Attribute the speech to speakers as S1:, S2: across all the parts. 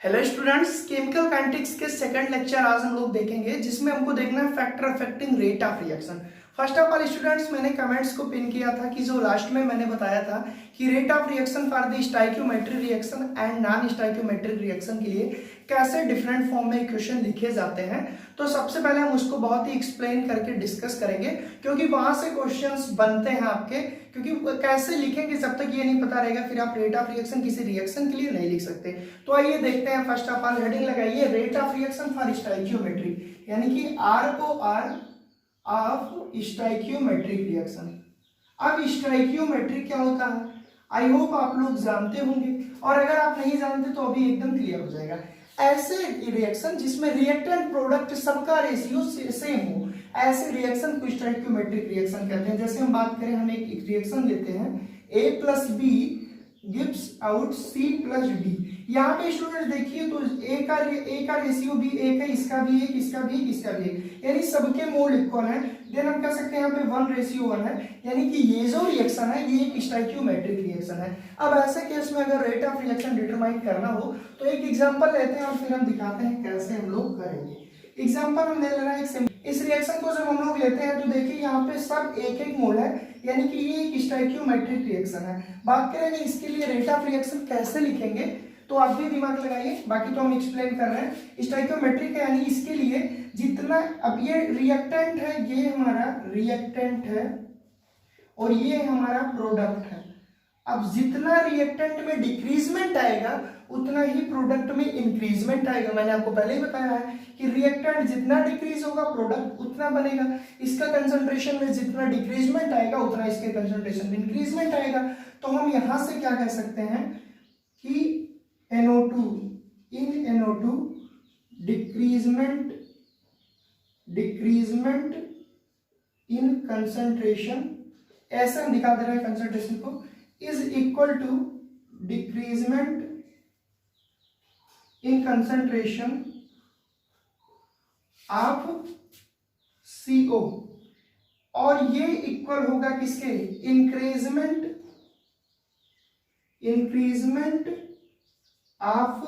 S1: Hello students, chemical kinetics के second lecture आज हम लोग देखेंगे जिसमें हमको देखना है factor affecting rate of reaction. First of all students, मैंने कमेंट्स को पिन किया था कि जो लास्ट में मैंने बताया था कि rate of reaction for the stoichiometric reaction and non stoichiometric reaction के लिए कैसे डिफरेंट फॉर्म में इक्वेशन लिखे जाते हैं। तो सबसे पहले हम उसको बहुत ही एक्सप्लेन करके डिस्कस करेंगे क्योंकि वहां से क्वेश्चंस बनते हैं आपके, क्योंकि कैसे लिखेंगे जब तक ये नहीं पता रहेगा फिर आप रेट ऑफ रिएक्शन किसी रिएक्शन के लिए नहीं लिख सकते। तो आइए देखते हैं। फर्स्ट ऑफ ऑल हेडिंग लगाइए rate of reaction for stoichiometric, यानी कि आर को आर ऑफ स्टोइकियोमेट्रिक रिएक्शन। अब स्टोइकियोमेट्रिक क्या होता है आई होप आप लोग जानते होंगे, और अगर आप नहीं जानते तो अभी एकदम क्लियर हो जाएगा। ऐसे रिएक्शन जिसमें रिएक्टेंट प्रोडक्ट सबका रेशियो सेम हो, ऐसे रिएक्शन को स्टोइकियोमेट्रिक रिएक्शन कहते हैं। जैसे हम बात करें, हम एक रिएक्शन लेते हैं A plus B gives out C plus D. यहाँ पे स्टूडेंट देखिए तो A का रेशियो भी एक है, इसका भी एक, इसका भी एक, इसका भी एक, यानी सबके मोल इक्वल है। देन हम कह सकते हैं यहाँ पे 1:1 है, यानी कि ये जो रिएक्शन है ये एक स्टोइकियोमेट्रिक रिएक्शन है। अब ऐसे केस में अगर रेट ऑफ रिएक्शन डिटरमाइन करना हो तो एक एग्जांपल लेते हैं और फिर हम दिखाते हैं कैसे हम लोग करेंगे। एग्जांपल हम ले लेना है इस रिएक्शन को जब हम लोग लेते हैं तो देखिए यहाँ पे सब एक एक मोल है, यानी कि ये एक स्टोइकियोमेट्रिक रिएक्शन है। बात करेंगे इसके लिए रेट ऑफ रिएक्शन कैसे लिखेंगे तो आप भी दिमाग लगाइए, बाकी तो हम एक्सप्लेन कर रहे हैं। स्टोइकियोमेट्रिक यानी इसके लिए जितना, अब ये रिएक्टेंट है, ये हमारा रिएक्टेंट है और ये हमारा प्रोडक्ट है। अब जितना रिएक्टेंट में डिक्रीजमेंट आएगा उतना ही प्रोडक्ट में इंक्रीजमेंट आएगा। मैंने आपको पहले ही बताया है कि रिएक्टेंट जितना डिक्रीज होगा प्रोडक्ट उतना बनेगा। इसका कंसंट्रेशन में जितना डिक्रीजमेंट आएगा उतना इसके कंसंट्रेशन में इंक्रीजमेंट आएगा। तो हम यहां से क्या कह सकते हैं कि NO2 in NO2 decreasement in concentration, ऐसे हम दिखा दे रहे हैं कंसंट्रेशन को, is equal to decreasement in concentration of CO, और ये इक्वल होगा किसके, increment of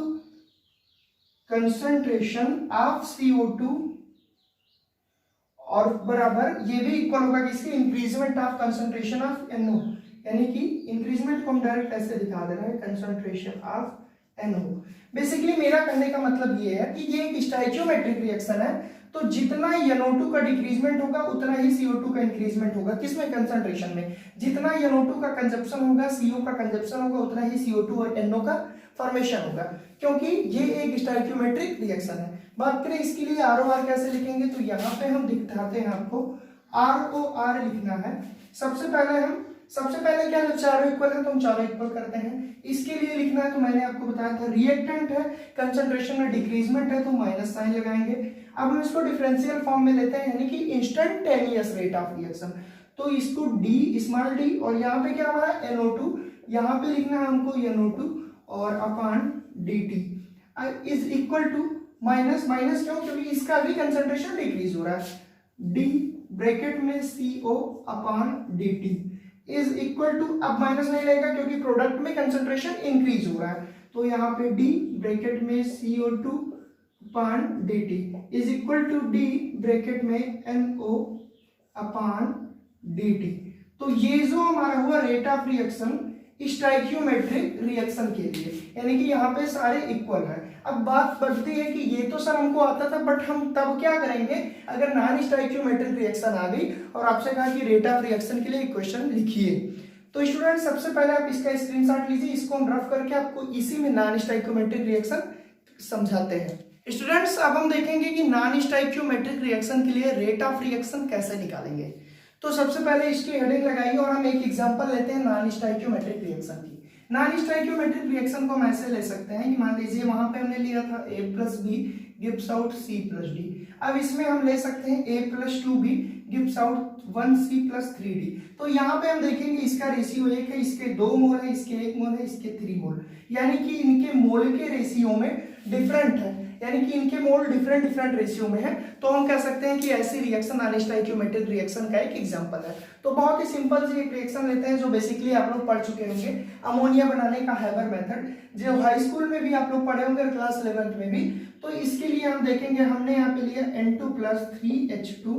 S1: concentration of CO2, और बराबर ये भी इक्वल होगा किसके, increment of concentration of NO, यानी कि इंक्रीजमेंट को हम डायरेक्ट ऐसे दिखा दे रहे हैं कंसंट्रेशन ऑफ NO। बेसिकली मेरा कहने का मतलब ये है कि ये एक स्टोइकियोमेट्रिक रिएक्शन है, तो जितना NO2 का डिक्रीजमेंट होगा उतना ही CO2 का इंक्रीजमेंट होगा। किसमें, कंसंट्रेशन में। जितना NO2 का कंजप्शन होगा, CO का कंजप्शन होगा, उतना ही CO2 और NO का फॉर्मेशन होगा, क्योंकि ये एक स्टोइकियोमेट्रिक रिएक्शन है। बात करें इसके लिए ROR कैसे लिखेंगे तो यहाँ पे हम दिखाते हैं आपको ROR लिखना है। सबसे पहले क्या, जब चारों इक्वल है तो हम चारों इक्वल करते हैं। इसके लिए लिखना है तो मैंने आपको बताया था रिएक्टेंट है, कंसंट्रेशन में डिक्रीजमेंट है तो माइनस साइन लगाएंगे। अब हम इसको डिफरेंशियल फॉर्म में लेते हैं, यानी कि इंस्टेंटेनियस रेट ऑफ रिएक्शन। तो इसको D स्मॉल d, और यहाँ पे क्या हमारा NO2, यहाँ पे लिखना है हमको NO2 और upon dt is equal to minus क्यों, क्योंकि इसका भी कंसंट्रेशन डिक्रीज हो रहा है। D ब्रैकेट में CO upon dt is equal to, अब माइनस नहीं लगेगा क्योंकि प्रोडक्ट में कंसंट्रेशन इंक्रीज हो रहा है, तो यहाँ पे D ब्रैकेट में CO2 upon dt is equal to D bracket में NO अपॉन dt। तो ये जो हमारा हुआ rate of reaction stoichiometric reaction के लिए, यानी कि यहाँ पे सारे इक्वल है। अब बात बढ़ती है कि ये तो सर हमको आता था, बट हम तब क्या करेंगे अगर नॉन स्टोइकियोमेट्रिक रिएक्शन आ गई और आपसे कहा कि रेट ऑफ रिएक्शन के लिए इक्वेशन लिखिए। तो स्टूडेंट सबसे पहले आप इसका स्क्रीनशॉट लीजिए, इसको हम रफ करके आपको इसी में नॉन स्टोइकियोमेट्रिक रिएक्शन समझाते हैं। स्टूडेंट्स अब हम देखेंगे कि नॉन स्टोइकियोमेट्रिक रिएक्शन के लिए रेट ऑफ रिएक्शन कैसे निकालेंगे। तो सबसे पहले इसकी हेडिंग लगाइए और हम एक एग्जांपल लेते हैं नॉन स्टोइकियोमेट्रिक रिएक्शन की। नॉन स्टोइकियोमेट्रिक रिएक्शन को हम ऐसे ले सकते हैं कि मान लीजिए वहां पे हमने लिया था A plus B gives out C plus D. अब इसमें हम ले सकते हैं A plus 2b gives out 1C plus 3d। तो यहाँ पे हम देखेंगे इसका रेशियो 1 है, इसके 2 मोल है, इसके 1 मोल है, इसके 3 मोल, यानी कि इनके मोल के रेशियो में डिफरेंट है। यानी कि इनके मोल डिफरेंट डिफरेंट रेशियो में है, तो हम कह सकते हैं कि ऐसी रिएक्शन अनस्टोइकियोमेट्रिक रिएक्शन का एक एग्जांपल है। तो बहुत ही सिंपल सी एक रिएक्शन लेते हैं जो बेसिकली आप लोग पढ़ चुके होंगे, अमोनिया बनाने का हैबर मेथड, जो हाई स्कूल में भी आप लोग पढ़े होंगे, क्लास 11th में भी। तो इसके लिए हम देखेंगे, हमने यहाँ पे लिया N2 + 3H2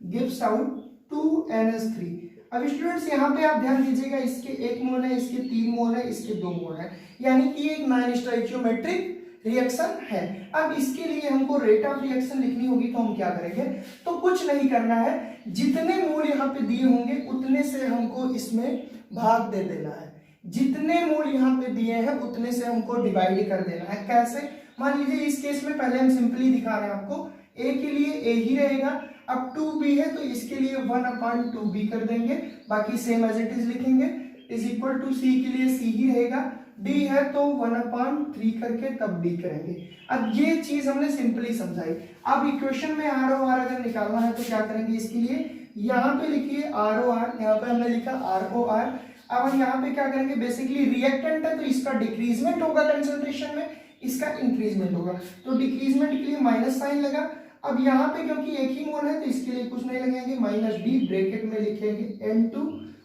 S1: gives out 2NH3। अब स्टूडेंट्स यहाँ पे आप ध्यान दीजिएगा, इसके 1 मोल है, इसके 3 मोल है, इसके 2 मोल है, यानी कि एक नॉन स्टोइकियोमेट्रिक रिएक्शन है। अब इसके लिए हमको रेट ऑफ रिएक्शन लिखनी होगी, तो हम क्या करेंगे, तो कुछ नहीं करना है, जितने मोल यहाँ पे दिए होंगे उतने से हमको इसमें भाग दे देना है, जितने मोल यहाँ पे दिए हैं उतने से हमको डिवाइड कर देना है। कैसे, मान लीजिए इस केस में पहले हम सिंपली दिखा रहे हैं आपको, ए के लिए ए ही रहेगा, अब 2b है तो इसके लिए 1/2b कर देंगे, बाकी सेम एज इट इज लिखेंगे, इज इक्वल टू सी के लिए सी ही रहेगा, डी है तो 1/3 करके तब डी करेंगे। अब ये चीज हमने सिंपली समझाई। अब इक्वेशन में आर ओ आर अगर निकालना है तो क्या करेंगे, इसके लिए यहाँ पे लिखिए आर ओ आर, यहाँ पे हमने लिखा आर ओ आर। अब हम यहाँ पे क्या करेंगे, बेसिकली रिएक्टेंट है तो इसका डिक्रीजमेंट होगा कंसंट्रेशन में, इसका इंक्रीजमेंट होगा, तो डिक्रीजमेंट के लिए माइनस साइन लगा। अब यहाँ पे क्योंकि एक ही मोल है तो इसके लिए कुछ नहीं लगेंगे, -d ब्रैकेट में लिखेंगे N2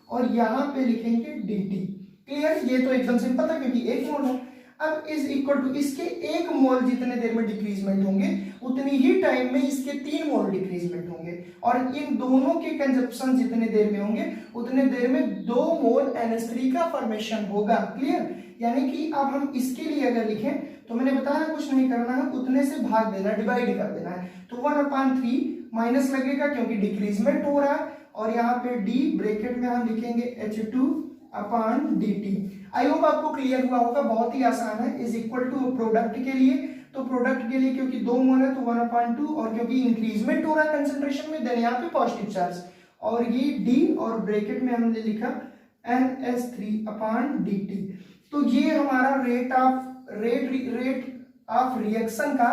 S1: और यहाँ पे लिखेंगे dt। क्लियर, ये तो एकदम सिंपल था क्योंकि एक मोल है। अब इज इक्वल टू इसके 1 मोल जितने देर में डिक्रीजमेंट होंगे उतनी ही टाइम में इसके 3 मोल डिक्रीजमेंट होंगे, और इन दोनों के कंजप्शन जितने देर में होंगे उतने देर में 2 मोल NH3 का फॉर्मेशन होगा। क्लियर, यानी कि अब हम इसके लिए अगर लिखें तो मैंने बताया कुछ नहीं करना है, उतने से भाग देना, डिवाइड कर देना है, तो 1/3 माइनस लगेगा क्योंकि डिक्रीजमेंट हो रहा है, और यहाँ पे d ब्रैकेट में हम लिखेंगे H2/dt। आई होप आपको क्लियर हुआ होगा, बहुत ही आसान है। इज इक्वल टू प्रोडक्ट के लिए, तो प्रोडक्ट के लिए क्योंकि 2 मोल है तो 1/2, और क्योंकि इंक्रीजमेंट हो रहा है कंसंट्रेशन में, देन यहाँ पे पॉजिटिव चार्ज, और ये d और ब्रैकेट में हमने लिखा NH3/dt। तो ये हमारा रेट ऑफ रिएक्शन का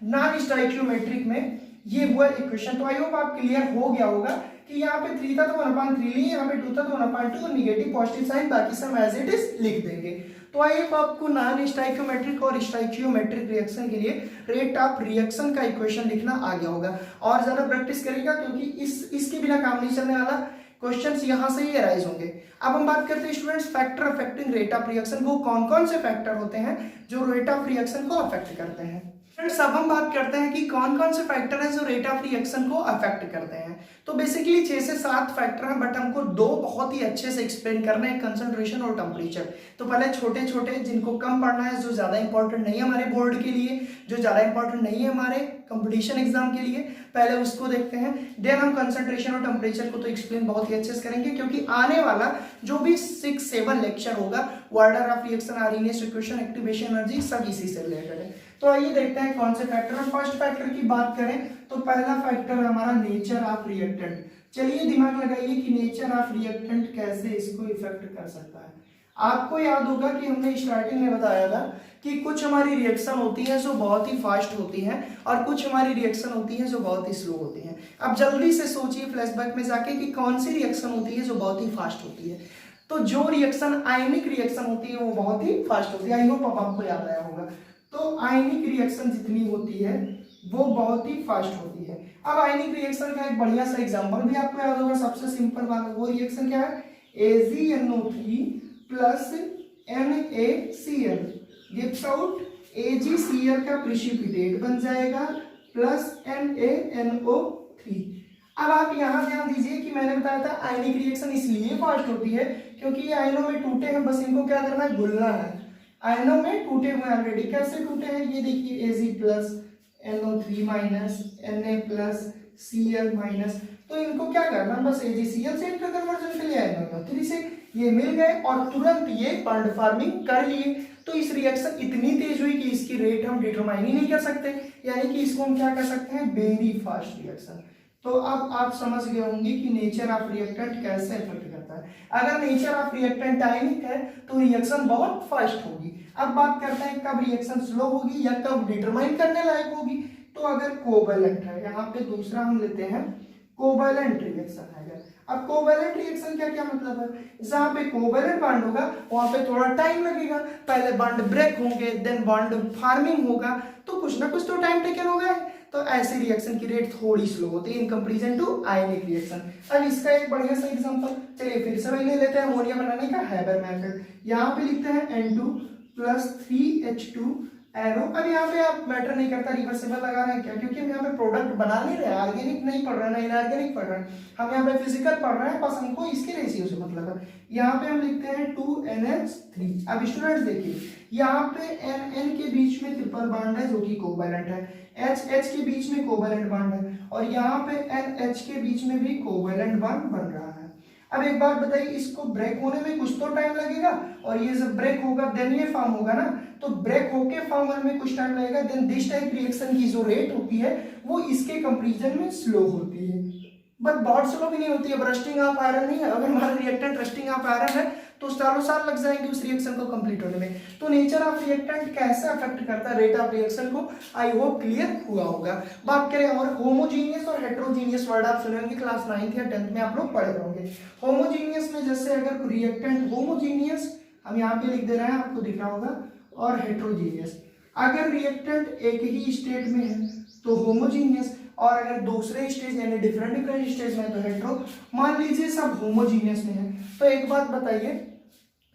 S1: नॉन स्टोइकियोमेट्रिक में ये हुआ इक्वेशन। तो आई होप आप क्लियर हो गया होगा कि यहाँ पे 3 था तो 1/3 लिए, यहाँ पे 2 था तो 1/2, और निगेटिव पॉजिटिव साइन बाकी सब एज इट इज लिख देंगे। तो आई होप आपको नॉन स्टोइकियोमेट्रिक और स्टोइकियोमेट्रिक रिएक्शन के लिए रेट ऑफ रिएक्शन का इक्वेशन लिखना आ गया होगा, और ज्यादा प्रैक्टिस करेगा क्योंकि इसके बिना काम नहीं चलने वाला, क्वेश्चंस यहां से ही अराइज होंगे। अब हम बात करते हैं students factor affecting rate of reaction को, कौन कौन से फैक्टर होते हैं जो रेट ऑफ रिएक्शन को अफेक्ट करते हैं। फ्रेंड्स अब हम बात करते हैं कि कौन कौन से फैक्टर हैं जो रेट ऑफ रिएक्शन को अफेक्ट करते हैं। तो बेसिकली 6 से 7 फैक्टर हैं, बट हमको 2 बहुत ही अच्छे से एक्सप्लेन करने हैं, कंसंट्रेशन और टेम्परेचर। तो पहले छोटे छोटे जिनको कम पढ़ना है, जो ज्यादा इंपॉर्टेंट नहीं है हमारे बोर्ड के लिए, जो ज्यादा इंपॉर्टेंट नहीं है हमारे कंपटीशन एग्जाम के लिए, पहले उसको देखते हैं। देन हम कंसंट्रेशन और टेम्परेचर को तो एक्सप्लेन बहुत ही अच्छे से करेंगे, क्योंकि आने वाला जो भी 6-7 लेक्चर होगा, order of reaction, RNS equation, activation energy, सब इसी से रिलेटेड है। तो आइए देखते हैं कौन से फैक्टर हैं। फर्स्ट फैक्टर की बात करें तो पहला फैक्टर है हमारा नेचर ऑफ रिएक्टेंट। चलिए दिमाग लगाइए कि नेचर ऑफ रिएक्टेंट कैसे इसको इफेक्ट कर सकता है। आपको याद होगा कि हमने स्टार्टिंग में बताया था कि कुछ हमारी रिएक्शन होती है जो बहुत ही फास्ट होती हैं, और कुछ हमारी रिएक्शन होती है जो बहुत ही स्लो होती हैं। अब जल्दी से सोचिए फ्लैशबैक में जाके कि कौन सी रिएक्शन होती है जो बहुत ही फास्ट होती है। तो जो रिएक्शन आयनिक रिएक्शन होती है वो बहुत ही फास्ट होती है। आई होप आपको याद आया होगा। तो आयनिक रिएक्शन जितनी होती है वो बहुत ही फास्ट होती है। अब आयनिक रिएक्शन का एक बढ़िया सा एग्जांपल भी आपको याद होगा, सबसे सिंपल वाला वो रिएक्शन क्या है, AgNO3 plus NaCl gives out AgCl का प्रेसिपिटेट बन जाएगा प्लस NaNO3। अब आप यहाँ ध्यान दीजिए कि मैंने बताया था आयनिक रिएक्शन इसलिए फास्ट होती है क्योंकि ये आयनों में टूटे हैं, बस इनको क्या करना है, घुलना है। आयनों में टूटे हुए ऑलरेडी, कैसे टूटे हैं ये देखिए, Ag plus NO3 minus Na plus Cl minus, तो इनको क्या करना, बस AgCl से इनका कन्वर्जन के लिए NO3 से ये मिल गए और तुरंत ये बॉन्ड फॉर्मिंग कर लिए। तो इस रिएक्शन इतनी तेज हुई कि इसकी रेट हम डिटरमाइन ही नहीं कर सकते, यानी कि इसको हम क्या कर सकते हैं, वेरी फास्ट रिएक्शन। तो अब आप समझ गए होंगे कि नेचर ऑफ रिएक्टेंट कैसे इफेक्ट करता है। अगर नेचर ऑफ रिएक्टेंट आयनिक है तो रिएक्शन बहुत फास्ट होगी। अब बात करते हैं कब रिएक्शन स्लो होगी या कब डिटरमाइन करने लायक होगी। तो अगर कोवैलेंट है, यहाँ पे दूसरा हम लेते हैं कोवैलेंट रिएक्शन है। अब कोवैलेंट रिएक्शन क्या क्या मतलब है, जहां पे कोवैलेंट बॉन्ड होगा वहां पे थोड़ा टाइम लगेगा, पहले बॉन्ड ब्रेक होंगे देन बॉन्ड फॉर्मिंग होगा, तो कुछ ना कुछ तो टाइम टेकन होगा, तो ऐसे रिएक्शन की रेट थोड़ी स्लो होती है in comparison to ionic reaction. अब इसका एक बढ़िया सा एग्जांपल चलिए फिर से वही ले लेते हैं, अमोनिया बनाने का हैबर मेथड। यहाँ पे लिखते हैं N2 + 3H2 एरो। अब यहाँ पे आप मैटर नहीं करता रिवर्सिबल लगा रहे हैं क्या, क्योंकि हम यहाँ पे प्रोडक्ट बना नहीं रहे, ऑर्गेनिक नहीं पढ़ रहे हैं ना इनऑर्गेनिक पढ़ रहे हैं, हम यहाँ पे फिजिकल पढ़ रहे हैं, बस हमको इसके रेशियो से मतलब है। यहाँ पे हम लिखते हैं 2NH3। अब स्टूडेंट्स देखिए यहाँ पे N के बीच में ट्रिपल बॉन्ड है जो कि कोवैलेंट है, H के बीच में कोवैलेंट बॉन्ड है, और यहाँ पे NH के बीच में भी कोवैलेंट बॉन्ड बन रहा है। अब एक बात बताइए, इसको ब्रेक होने में कुछ तो टाइम लगेगा, और ये जब ब्रेक होगा देन ये फॉर्म होगा ना, तो ब्रेक होके फॉर्म होने में कुछ टाइम लगेगा, देन दिस टाइप रिएक्शन की जो रेट होती है वो इसके कंपैरिजन में स्लो होती है, बट बहुत स्लो भी नहीं होती है। रस्टिंग ऑफ आयरन नहीं है, अगर हमारा रिएक्टेंट रस्टिंग ऑफ आयरन है तो सालों साल लग जाएंगे उस रिएक्शन को कंप्लीट होने में। तो नेचर ऑफ रिएक्टेंट कैसे अफेक्ट करता है रेट ऑफ रिएक्शन को, आई होप क्लियर हुआ होगा। बात करें और होमोजीनियस और हेट्रोजीनियस वर्ड आप सुने होंगे क्लास 9th या 10th में आप लोग पढ़े होंगे। होमोजीनियस में जैसे अगर रिएक्टेंट होमोजीनियस हम यहाँ पे लिख दे रहे हैं, आपको दिख रहा होगा, और हेट्रोजीनियस अगर रिएक्टेंट एक ही स्टेट में है तो होमोजीनियस, और अगर दूसरे स्टेज यानी डिफरेंट स्टेज में तो हेट्रो। मान लीजिए सब होमोजीनियस में है, तो एक बात बताइए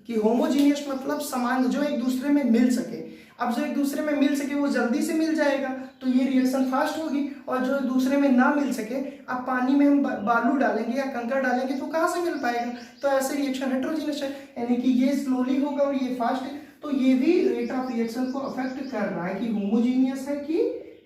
S1: कि होमोजीनियस मतलब समान जो एक दूसरे में मिल सके। अब जो एक दूसरे में मिल सके वो जल्दी से मिल जाएगा तो ये रिएक्शन फास्ट होगी, और जो दूसरे में ना मिल सके, अब पानी में हम बालू डालेंगे या कंकड़ डालेंगे तो कहाँ से मिल पाएगा, तो ऐसे रिएक्शन हेट्रोजीनियस है, यानी कि ये स्लोली होगा और ये फास्ट है, तो ये भी रेट ऑफ रिएक्शन को अफेक्ट कर रहा है कि होमोजीनियस है कि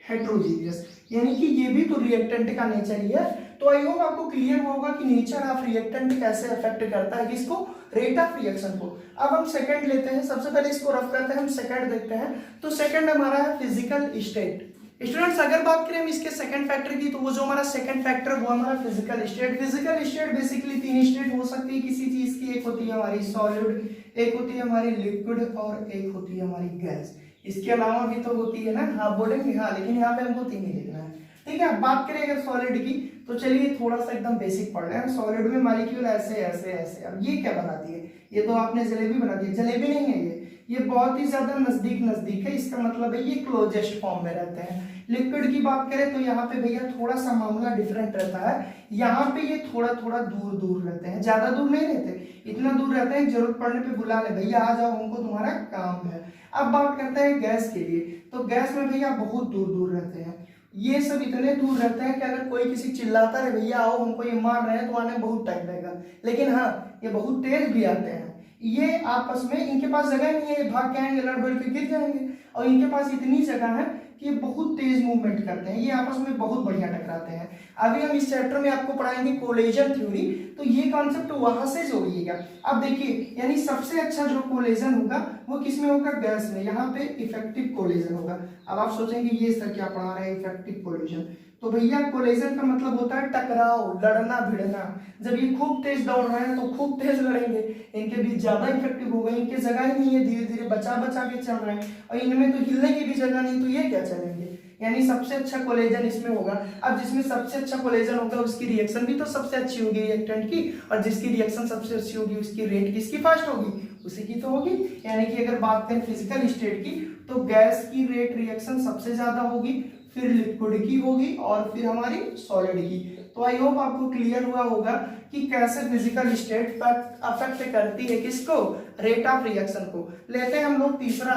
S1: हेट्रोजीनियस, यानी कि ये भी तो रिएक्टेंट का नेचर ही है। तो आई होप आपको क्लियर होगा कि नेचर ऑफ रिएक्टेंट कैसे अफेक्ट करता है किसको, रेट ऑफ रिएक्शन को। अब हम सेकंड लेते हैं, सबसे पहले इसको रफ करते हैं, हम सेकंड देखते हैं। तो सेकंड हमारा है फिजिकल स्टेट। स्टूडेंट्स अगर बात करें हम इसके सेकंड फैक्टर की, तो वो जो हमारा सेकंड फैक्टर वो हमारा physical state. Physical state basically 3 state हो सकती है किसी चीज की, एक होती है हमारी सॉलिड, एक होती है हमारी लिक्विड, और एक होती है हमारी गैस। इसके अलावा भी तो होती है ना, आप बोलेंगे हाँ, लेकिन यहाँ पे हमको 3 ही लिखना है, ठीक है। बात करें अगर सॉलिड की, तो चलिए थोड़ा सा एकदम बेसिक पढ़ रहे हैं। सॉलिड में मॉलिक्यूल ऐसे ऐसे ऐसे, अब ये क्या बनाती है, ये तो आपने जलेबी बना दी, जलेबी नहीं है ये बहुत ही ज्यादा नजदीक नजदीक है, इसका मतलब है ये क्लोजेस्ट फॉर्म में रहते हैं। लिक्विड की बात करें तो यहाँ पे भैया थोड़ा सा मामला डिफरेंट रहता है, यहाँ पे ये थोड़ा थोड़ा दूर दूर रहते हैं, ज्यादा दूर नहीं रहते, इतना दूर रहते हैं जरूरत पड़ने पे बुला ले भैया आ जाओ, हमको तुम्हारा काम है। अब बात करते हैं गैस के लिए, तो गैस में भैया बहुत दूर दूर रहते हैं, ये सब इतने दूर रहते हैं कि अगर कोई किसी चिल्लाता है भैया आओ हमको ये मार रहे हैं, तो आने में बहुत टाइम लगेगा, लेकिन हाँ ये बहुत तेज भी आते हैं। ये आपस में इनके पास जगह नहीं है, भाग के आएंगे लड़ बढ़ के गिर जाएंगे, और इनके पास इतनी जगह है कि ये बहुत तेज मूवमेंट करते हैं, ये आपस में बहुत बढ़िया टकराते हैं। अभी हम इस चैप्टर में आपको पढ़ाएंगे कोलिजन थ्योरी, तो ये कॉन्सेप्ट वहां से जोड़िएगा। अब देखिए यानी सबसे अच्छा जो कोलिजन होगा वो किसमें होगा, गैस में, यहाँ पे इफेक्टिव कोलिजन होगा। अब आप सोचेंगे ये सर क्या पढ़ा रहे हैं इफेक्टिव कोलिजन, तो भैया कोलिजन का मतलब होता है टकराव, लड़ना भिड़ना। जब ये खूब तेज दौड़ रहे हैं तो खूब तेज लड़ेंगे, इनके बीच ज्यादा इफेक्टिव होगा, इनके जगह ही नहीं है, धीरे धीरे बचा बचा के चल रहे हैं, और इनमें तो हिलने की भी जगह नहीं, तो ये क्या चलेंगे, यानी सबसे अच्छा कोलिजन इसमें होगा। अब जिसमें सबसे अच्छा कोलिजन होगा उसकी रिएक्शन भी तो सबसे अच्छी होगी रिएक्टेंट की, और जिसकी रिएक्शन सबसे अच्छी होगी उसकी रेट किसकी फास्ट होगी, उसी की तो होगी। यानी कि अगर बात करें फिजिकल स्टेट की, तो गैस की रेट रिएक्शन सबसे ज्यादा होगी, फिर लिक्विड की होगी, और फिर हमारी सॉलिड की। तो आई होप आपको क्लियर हुआ होगा कि कैसे फिजिकल स्टेट अफेक्ट करती है किसको, रेट ऑफ रिएक्शन को। लेते हैं हम लोग तीसरा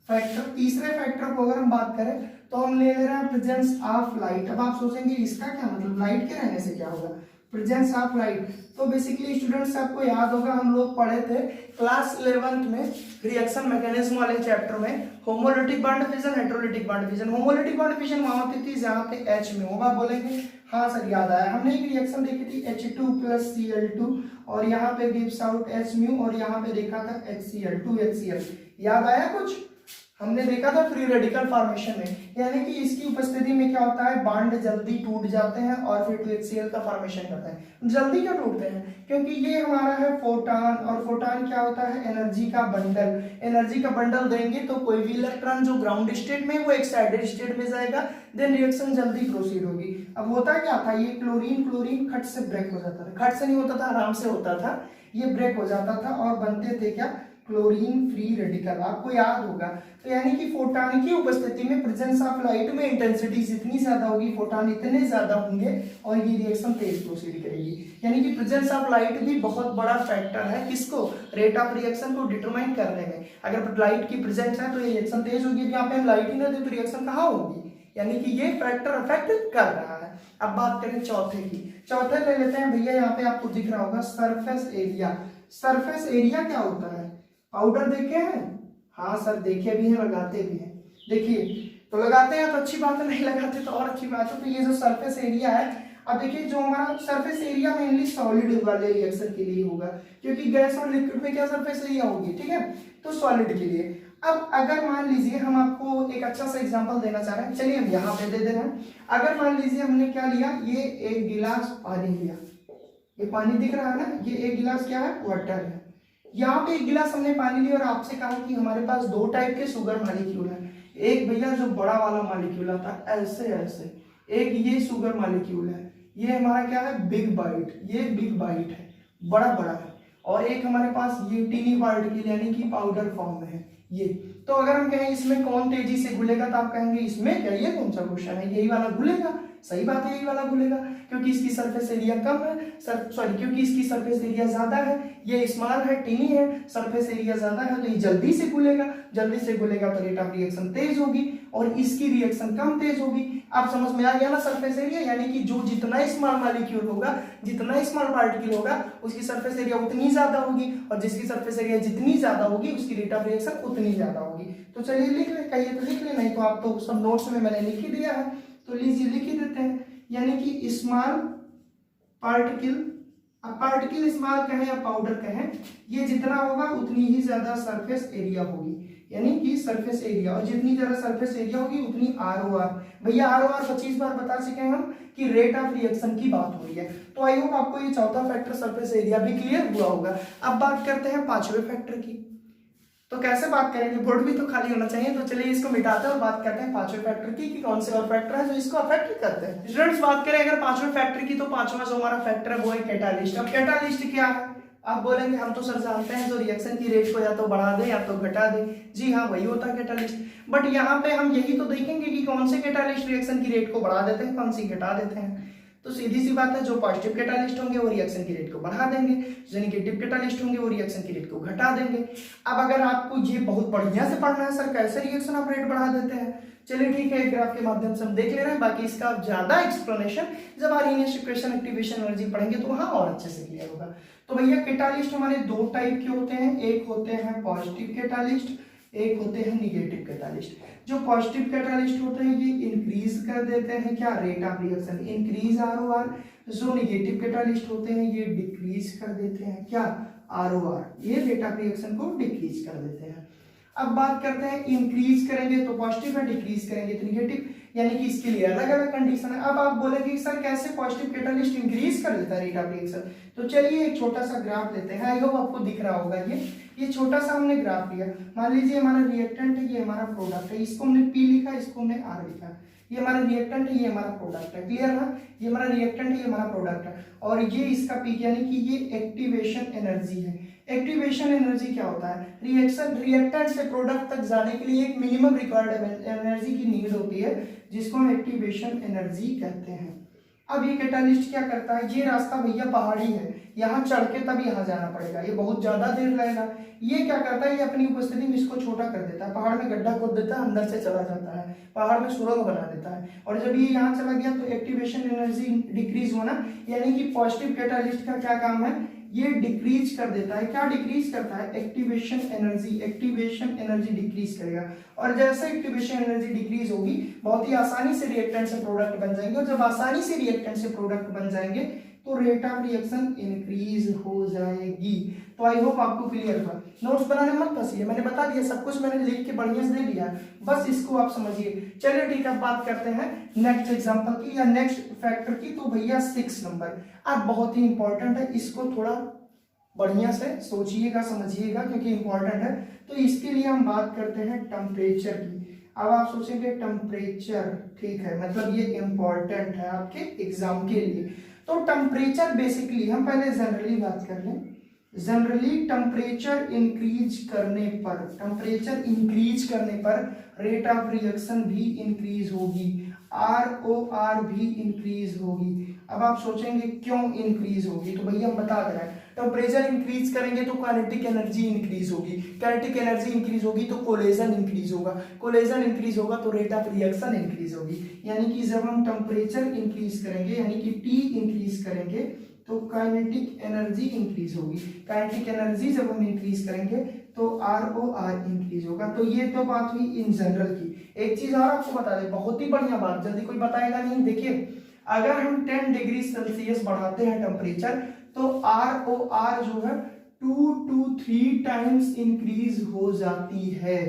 S1: फैक्टर। तीसरे फैक्टर को अगर हम बात करें तो हम ले रहे हैं प्रेजेंस ऑफ लाइट। अब आप सोचेंगे इसका क्या मतलब, लाइट के रहने से क्या होगा, प्रेजेंस ऑफ लाइट। तो बेसिकली स्टूडेंट्स आपको याद होगा हम लोग पढ़े थे क्लास 11th में रिएक्शन मैकेनिज्म वाले चैप्टर में, homolytic bond fission, heterolytic bond fission. Homolytic bond fission वहां होती थी जहां पे H में होगा, बोलेंगे हाँ सर याद आया, हमने एक रिएक्शन देखी थी H2 + Cl2, और यहाँ पे गिव्स आउट H-, और यहाँ पे देखा था HCl2 HCl, याद आया कुछ, हमने देखा था फ्री रेडिकल फॉर्मेशन में, यानी कि इसकी उपस्थिति में क्या होता है, बॉन्ड जल्दी टूट जाते हैं और फिर 2HCl का फॉर्मेशन करते हैं। जल्दी क्यों टूटते हैं, क्योंकि ये हमारा है फोटॉन, और फोटॉन क्या होता है, एनर्जी का बंडल। एनर्जी का बंडल देंगे तो कोई भी इलेक्ट्रॉन जो ग्राउंड स्टेट में वो एक्साइटेड स्टेट में जाएगा, देन रिएक्शन जल्दी प्रोसीड होगी। अब होता क्या था, ये क्लोरीन क्लोरीन खट से ब्रेक हो जाता था, खट से नहीं होता था, आराम से होता था, ये ब्रेक हो जाता था और बनते थे क्या, क्लोरीन फ्री रेडिकल। आपको याद होगा। तो यानी कि फोटॉन की उपस्थिति में प्रेजेंस ऑफ लाइट में इंटेंसिटी जितनी ज्यादा होगी, फोटॉन इतने ज्यादा होंगे और ये रिएक्शन तेज प्रोसीड करेगी। यानी कि प्रेजेंस ऑफ लाइट भी बहुत बड़ा फैक्टर है किसको, रेट ऑफ रिएक्शन को डिटरमाइन करने में। अगर लाइट की प्रेजेंस है तो ये रिएक्शन तेज होगी, यहाँ पे हम लाइट ही ना दे तो रिएक्शन कहाँ होगी, यानी कि ये फैक्टर अफेक्ट कर रहा है। अब बात करें चौथे की, चौथे ले लेते हैं भैया, यहाँ पे आपको दिख रहा होगा सरफेस एरिया। सरफेस एरिया क्या होता है, पाउडर देखे हैं, हाँ सर देखे भी हैं, लगाते भी हैं। देखिए तो लगाते हैं तो अच्छी बात है, नहीं लगाते तो और अच्छी बात है। तो ये जो सरफेस एरिया है, अब देखिए जो हमारा सरफेस एरिया मेनली सॉलिड वाले रिएक्शन के लिए होगा, क्योंकि गैस और लिक्विड में क्या सरफेस एरिया होगी, ठीक है, तो सॉलिड के लिए। अब अगर मान लीजिए हम आपको एक अच्छा सा एग्जांपल देना चाह रहे हैं, चलिए हम यहाँ पे दे रहे हैं। अगर मान लीजिए हमने क्या लिया, ये एक गिलास पानी लिया, ये पानी दिख रहा है ना, ये एक गिलास क्या है, वाटर है। यहाँ पे एक गिलास हमने पानी लिया और आपसे कहा कि हमारे पास दो टाइप के शुगर मॉलिक्यूल है, एक भैया जो बड़ा वाला मॉलिक्यूल आता है ऐसे ऐसे, एक ये शुगर मॉलिक्यूल है, ये हमारा क्या है, बिग बाइट, ये बिग बाइट है, बड़ा बड़ा है, और एक हमारे पास ये टीनी पार्टिकल यानी कि पाउडर फॉर्म में है ये। तो अगर हम कहें इसमें कौन तेजी से घुलेगा, तो आप कहेंगे इसमें क्या, ये कौन सा क्वेश्चन है, यही वाला घुलेगा। सही बात है, यही वाला घुलेगा, क्योंकि इसकी सरफेस एरिया कम है, क्योंकि इसकी सरफेस एरिया ज्यादा है, ये स्मॉल है, टीनी है, सरफेस एरिया ज्यादा है, तो ये जल्दी से घुलेगा, जल्दी से घुलेगा तो रेट ऑफ रिएक्शन तेज होगी, और इसकी रिएक्शन कम तेज होगी। आप समझ में आ गया ना, सरफेस एरिया यानी कि जो जितना स्मॉल मॉलिक्यूल होगा, जितना स्मॉल पार्टिकल होगा, उसकी सरफेस एरिया उतनी ज्यादा होगी, और जिसकी सरफेस एरिया जितनी ज्यादा होगी उसकी रेट ऑफ रिएक्शन उतनी ज्यादा होगी। तो चलिए लिख ले, कहिए तो लिख ले, नहीं तो आप तो सब नोट्स में मैंने लिख ही दिया है, तो लीजिए लिख ही देते हैं। यानी कि स्मॉल पार्टिकल, अब पार्टिकल स्मॉल कहें या पाउडर कहें, ये जितना होगा उतनी ही ज्यादा सरफेस एरिया होगी, यानी कि सरफेस एरिया, और जितनी ज्यादा सरफेस एरिया होगी उतनी ROR। भैया ROR 25 बार बता चुके हैं हम कि रेट ऑफ रिएक्शन की बात हो रही है। तो आई होप आपको ये चौथा फैक्टर सरफेस एरिया भी क्लियर हुआ होगा। अब बात करते हैं पांचवें फैक्टर की। तो कैसे बात करेंगे, बोर्ड भी तो खाली होना चाहिए। तो चलिए इसको मिटाते हैं और बात करते हैं पांचवें फैक्टर की कि कौन से और फैक्टर है जो इसको अफेक्ट करते हैं। स्टूडेंट्स बात करें अगर पांचवें फैक्टर की, तो पांचवा जो हमारा फैक्टर है वो है कैटालिस्ट। अब कैटालिस्ट क्या है, आप बोलेंगे हम तो सर जानते हैं जो रिएक्शन की रेट को या तो बढ़ा दे या तो घटा दे। जी हाँ, वही होता है कैटालिस्ट। बट यहाँ पे हम यही तो देखेंगे कि कौन से कैटालिस्ट रिएक्शन की रेट को बढ़ा देते हैं, कौन सी घटा देते हैं। तो सीधी सी बात है, जो पॉजिटिव कैटालिस्ट होंगे वो रिएक्शन की रेट को बढ़ा देंगे, जो नेगेटिव कैटालिस्ट होंगे वो रिएक्शन की रेट को घटा देंगे। अब अगर आपको ये बहुत बढ़िया से पढ़ना है सर कैसे रिएक्शन आप रेट बढ़ा देते हैं, चलिए ठीक है, एक ग्राफ के माध्यम से हम देख ले रहे हैं। बाकी इसका ज्यादा एक्सप्लेनेशन जब आर्गेनिक इक्वेशन एक्टिवेशन एनर्जी पढ़ेंगे तो वहां और अच्छे से क्लियर होगा। तो भैया कैटालिस्ट हमारे दो टाइप के होते हैं, एक होते हैं पॉजिटिव कैटालिस्ट, एक होते हैं निगेटिव कैटालिस्ट। जो पॉजिटिव कैटालिस्ट होते हैं ये इंक्रीज कर देते हैं क्या, rate of reaction, increase ROR। जो निगेटिव कैटालिस्ट होते हैं ये डिक्रीज कर देते हैं क्या, ROR, ये रेट ऑफ रिएक्शन को डिक्रीज कर देते हैं। अब बात करते हैं इंक्रीज करेंगे तो पॉजिटिव है, डिक्रीज करेंगे तो निगेटिव, यानी कि इसके लिए अलग अलग कंडीशन है। अब आप बोलेंगे सर कैसे पॉजिटिव कैटालिस्ट इंक्रीज कर देता है रेट ऑफ रिएक्शन, तो चलिए एक छोटा सा ग्राफ लेते हैं। आई होप आपको दिख रहा होगा, ये छोटा सा हमने ग्राफ लिया। मान लीजिए हमारा रिएक्टेंट है, ये हमारा प्रोडक्ट है, इसको हमने P लिखा, इसको हमने R लिखा। ये हमारा रिएक्टेंट है, ये हमारा प्रोडक्ट है, क्लियर है, ये हमारा रिएक्टेंट है, ये हमारा प्रोडक्ट है, और ये इसका पी यानी कि ये एक्टिवेशन एनर्जी है। एक्टिवेशन एनर्जी क्या होता है, रिएक्टेंट से प्रोडक्ट तक जाने के लिए एक मिनिमम रिक्वायर्ड एनर्जी की नीड होती है, जिसको हम एक्टिवेशन एनर्जी कहते हैं। अब ये कैटालिस्ट क्या करता है, ये रास्ता भैया पहाड़ी है, यहाँ चढ़ के तब यहाँ जाना पड़ेगा, ये बहुत ज्यादा देर लगेगा। ये क्या करता है, ये अपनी उपस्थिति में इसको छोटा कर देता है, पहाड़ में गड्ढा खोद देता है, अंदर से चला जाता है, पहाड़ में सुरंग बना देता है, और जब ये यहाँ चला गया तो एक्टिवेशन एनर्जी डिक्रीज होना, यानी कि पॉजिटिव कैटालिस्ट का क्या काम है, ये डिक्रीज कर देता है। क्या डिक्रीज करता है, एक्टिवेशन एनर्जी डिक्रीज करेगा। और जैसे एक्टिवेशन एनर्जी डिक्रीज होगी, बहुत ही आसानी से रिएक्टेंट से प्रोडक्ट बन जाएंगे, और जब आसानी से रिएक्टेंट से प्रोडक्ट बन जाएंगे तो रेट ऑफ रिएक्शन इंक्रीज हो जाएगी। तो आई होप आपको क्लियर हुआ। नोट्स बनाने मत फंसिए, मैंने बता दिया सब कुछ, मैंने लिख के बढ़िया से दे दिया, बस इसको आप समझिए। चलिए ठीक है, बात करते हैं नेक्स्ट एग्जांपल की या नेक्स्ट फैक्टर की। तो भैया 6 नंबर अब बहुत ही इंपॉर्टेंट है, इसको थोड़ा बढ़िया से सोचिएगा समझिएगा क्योंकि इंपॉर्टेंट है। तो इसके लिए हम बात करते हैं टेम्परेचर की। अब आप सोचेंगे टेम्परेचर, ठीक है, मतलब ये इंपॉर्टेंट है आपके एग्जाम के लिए। तो टेम्परेचर बेसिकली हम पहले जनरली बात कर लें। जनरली टेम्परेचर इंक्रीज करने पर रेट ऑफ रिएक्शन भी इंक्रीज होगी, ROR भी इंक्रीज होगी। अब आप सोचेंगे क्यों इंक्रीज होगी, तो भैया हम बता दे रहे हैं, टेम्परेचर इंक्रीज करेंगे तो काइनेटिक एनर्जी इंक्रीज होगी, काइनेटिक एनर्जी इंक्रीज होगी तो कोलेजन इंक्रीज होगा, कोलेजन इंक्रीज होगा तो रेट ऑफ रिएक्शन इंक्रीज होगी। यानी कि जब हम टेम्परेचर इंक्रीज करेंगे यानी कि T इंक्रीज करेंगे तो काइनेटिक एनर्जी इंक्रीज होगी, काइनेटिक एनर्जी जब हम इंक्रीज करेंगे तो ROR इंक्रीज होगा। तो ये तो बात हुई इन जनरल की। एक चीज और आपको बता दें, बहुत ही बढ़िया बात, जल्दी कोई बताएगा नहीं। देखिए अगर हम 10 डिग्री सेल्सियस बढ़ाते हैं टेम्परेचर तो ROR जो है 2 to 3 टाइम्स इंक्रीज हो जाती है,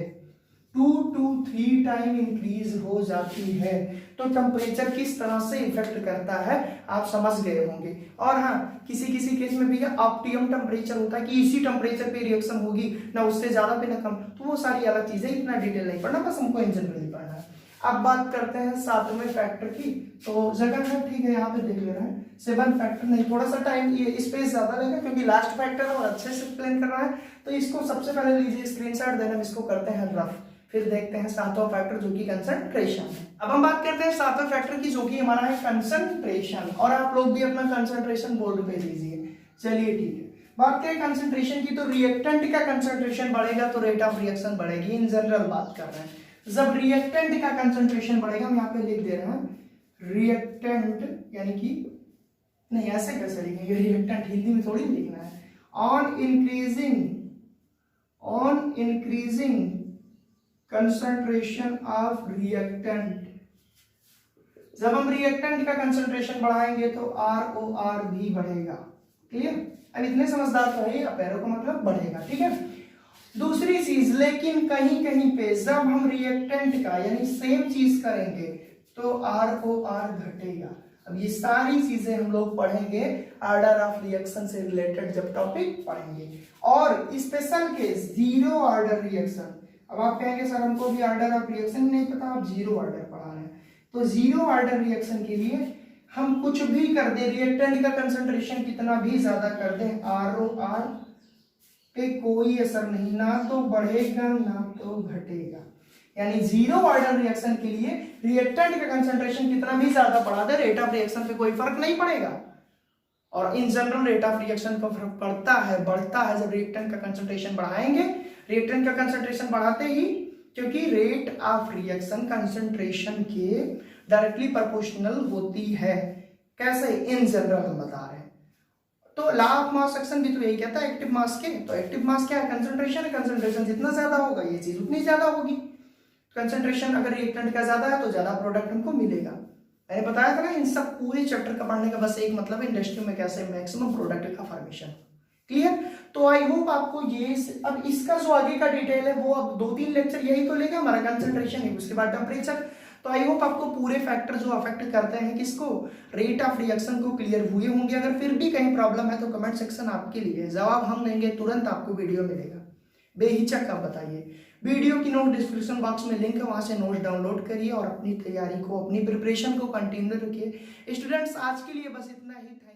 S1: 2 to 3 टाइम इंक्रीज हो जाती है। तो टेम्परेचर किस तरह से इफेक्ट करता है आप समझ गए होंगे। और हाँ, किसी किसी केस में भी ऑप्टिमम टेम्परेचर होता है कि इसी टेम्परेचर पे रिएक्शन होगी, ना उससे ज्यादा पे ना कम, तो वो सारी अलग चीजें, इतना डिटेल नहीं पढ़ना, बस हमको इन जनरल ही पढ़ना है। अब बात करते हैं 7वें फैक्टर की। तो जगह है, ठीक है, यहाँ पे देख ले रहे हैं 7 फैक्टर नहीं, थोड़ा सा टाइम ये स्पेस ज्यादा लगेगा क्योंकि लास्ट फैक्टर और अच्छे से एक्सप्लेन करना है। तो इसको सबसे पहले लीजिए स्क्रीनशॉट देना, इसको करते हैं रफ, फिर देखते हैं 7वां फैक्टर जो कि कंसंट्रेशन है। अब हम बात करते हैं 7वें फैक्टर की जो कि हमारा है कंसंट्रेशन, और आप लोग भी अपना कंसंट्रेशन बोर्ड पे लीजिए। चलिए ठीक है, बात करें कंसंट्रेशन की तो रिएक्टेंट का कंसंट्रेशन बढ़ेगा तो रेट ऑफ रिएक्शन बढ़ेगी। इन जनरल बात कर रहे हैं, जब रिएक्टेंट का कंसंट्रेशन बढ़ेगा, हम यहाँ पे लिख दे रहे हैं रिएक्टेंट, यानी कि नहीं ऐसे कैसे लिखेंगे, रिएक्टेंट हिंदी में थोड़ी लिखना है। On increasing concentration of reactant, जब हम रिएक्टेंट का कंसंट्रेशन बढ़ाएंगे तो ROR भी बढ़ेगा। क्लियर? अब इतने समझदार तो है, पैरों का मतलब बढ़ेगा, ठीक है। दूसरी चीज, लेकिन कहीं कहीं पे जब हम रिएक्टेंट का यानी सेम चीज करेंगे तो ROR घटेगा। अब ये सारी चीजें हम लोग पढ़ेंगे ऑर्डर ऑफ रिएक्शन से रिलेटेड जब टॉपिक पढ़ेंगे। और special case zero order reaction, अब आप कहेंगे सर हमको भी ऑर्डर ऑफ रिएक्शन नहीं पता, आप जीरो ऑर्डर पढ़ा रहे हैं। तो जीरो ऑर्डर रिएक्शन के लिए हम कुछ भी कर दें, रिएक्टेंट का कंसंट्रेशन कितना भी ज्यादा कर दें, ROR पे कोई असर नहीं, ना तो बढ़ेगा ना तो घटेगा। यानी जीरो ऑर्डर रिएक्शन के लिए रिएक्टेंट का कंसंट्रेशन कितना भी ज्यादा बढ़ा दे, रेट ऑफ रिएक्शन पे कोई फर्क नहीं पड़ेगा। और in general rate of reaction पर फर्क पड़ता है, बढ़ता है जब रिएक्टेंट का कंसंट्रेशन बढ़ाएंगे। रिएक्टेंट का कंसंट्रेशन बढ़ाते ही, क्योंकि रेट ऑफ रिएक्शन कंसंट्रेशन के डायरेक्टली प्रोपोर्शनल होती है। कैसे? इन जनरल हम बता रहे हैं। तो लॉ ऑफ मास एक्शन भी तो यही कहता है एक्टिव मास के, तो एक्टिव मास क्या है? कंसंट्रेशन है, कंसंट्रेशन जितना ज्यादा होगा ये चीज उतनी ज्यादा होगी। कंसंट्रेशन अगर रिएक्टेंट का ज्यादा है तो ज्यादा प्रोडक्ट हमको मिलेगा। मैंने बताया था ना, इन सब पूरे चैप्टर का पढ़ने का बस एक मतलब है, इंडस्ट्री में कैसे मैक्सिमम प्रोडक्ट का फॉर्मेशन। क्लियर? तो आई होप आपको ये, अब इसका जो आगे का डिटेल है वो अब 2-3 लेक्चर यही तो लेगा हमारा, कंसंट्रेशन है, उसके बाद टेम्परेचर। तो आई होप आपको पूरे फैक्टर जो अफेक्ट करते हैं किसको, रेट ऑफ रिएक्शन को, क्लियर हुए होंगे। अगर फिर भी कहीं प्रॉब्लम है तो कमेंट सेक्शन आपके लिए है, जवाब हम देंगे, तुरंत आपको वीडियो मिलेगा, बेहिचक आप बताइए। वीडियो की नोट डिस्क्रिप्शन बॉक्स में लिंक है, वहां से नोट डाउनलोड करिए और अपनी तैयारी को, अपनी प्रिपरेशन को कंटिन्यू रखिए। स्टूडेंट्स आज के लिए बस इतना ही था।